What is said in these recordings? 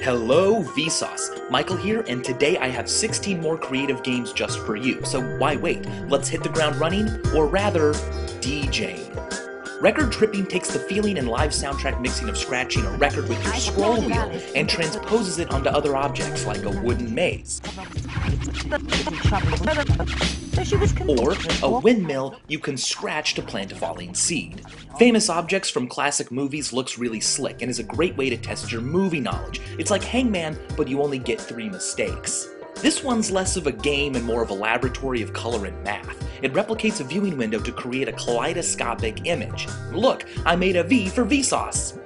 Hello Vsauce, Michael here, and today I have 16 more creative games just for you. So why wait? Let's hit the ground running, or rather, DJing. Record tripping takes the feeling and live soundtrack mixing of scratching a record with your scroll wheel and transposes it onto other objects like a wooden maze. Or a windmill you can scratch to plant a falling seed. Famous objects from classic movies looks really slick and is a great way to test your movie knowledge. It's like Hangman, but you only get 3 mistakes. This one's less of a game and more of a laboratory of color and math. It replicates a viewing window to create a kaleidoscopic image. Look, I made a V for Vsauce.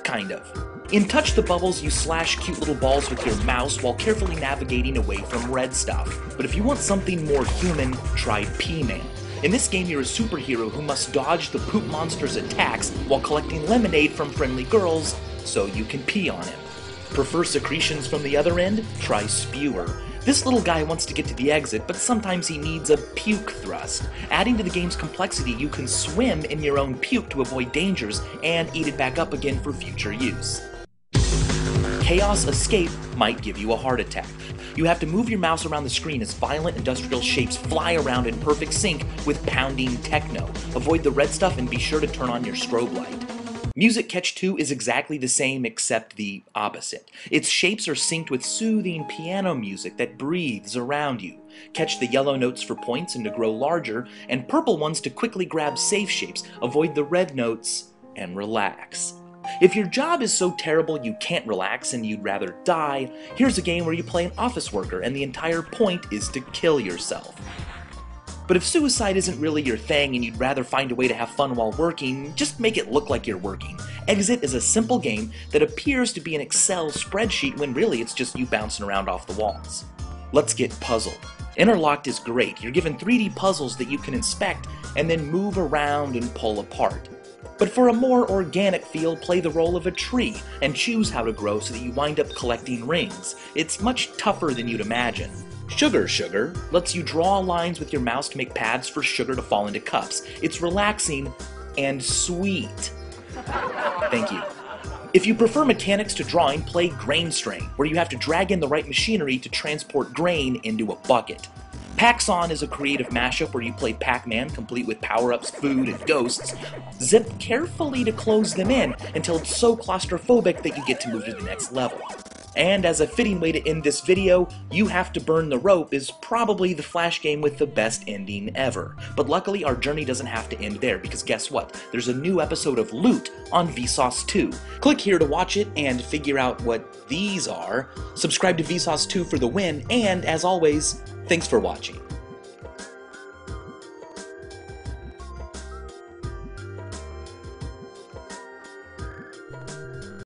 Kind of. In Touch the Bubbles, you slash cute little balls with your mouse while carefully navigating away from red stuff. But if you want something more human, try P-Man. In this game, you're a superhero who must dodge the poop monster's attacks while collecting lemonade from friendly girls so you can pee on him. Prefer secretions from the other end? Try Spewer. This little guy wants to get to the exit, but sometimes he needs a puke thrust. Adding to the game's complexity, you can swim in your own puke to avoid dangers and eat it back up again for future use. Chaos Escape might give you a heart attack. You have to move your mouse around the screen as violent industrial shapes fly around in perfect sync with pounding techno. Avoid the red stuff and be sure to turn on your strobe light. Music Catch 2 is exactly the same except the opposite. Its shapes are synced with soothing piano music that breathes around you. Catch the yellow notes for points and to grow larger, and purple ones to quickly grab safe shapes. Avoid the red notes and relax. If your job is so terrible you can't relax and you'd rather die, here's a game where you play an office worker and the entire point is to kill yourself. But if suicide isn't really your thing and you'd rather find a way to have fun while working, just make it look like you're working. Exit is a simple game that appears to be an Excel spreadsheet when really it's just you bouncing around off the walls. Let's get puzzled. Interlocked is great. You're given 3D puzzles that you can inspect and then move around and pull apart. But for a more organic feel, play the role of a tree and choose how to grow so that you wind up collecting rings. It's much tougher than you'd imagine. Sugar Sugar lets you draw lines with your mouse to make paths for sugar to fall into cups. It's relaxing and sweet. Thank you. If you prefer mechanics to drawing, play Grain Strain, where you have to drag in the right machinery to transport grain into a bucket. Pax-On is a creative mashup where you play Pac-Man, complete with power-ups, food, and ghosts. Zip carefully to close them in until it's so claustrophobic that you get to move to the next level. And as a fitting way to end this video, You Have to Burn the Rope is probably the Flash game with the best ending ever. But luckily our journey doesn't have to end there, because guess what? There's a new episode of Loot on Vsauce 2. Click here to watch it and figure out what these are. Subscribe to Vsauce 2 for the win, and as always, thanks for watching.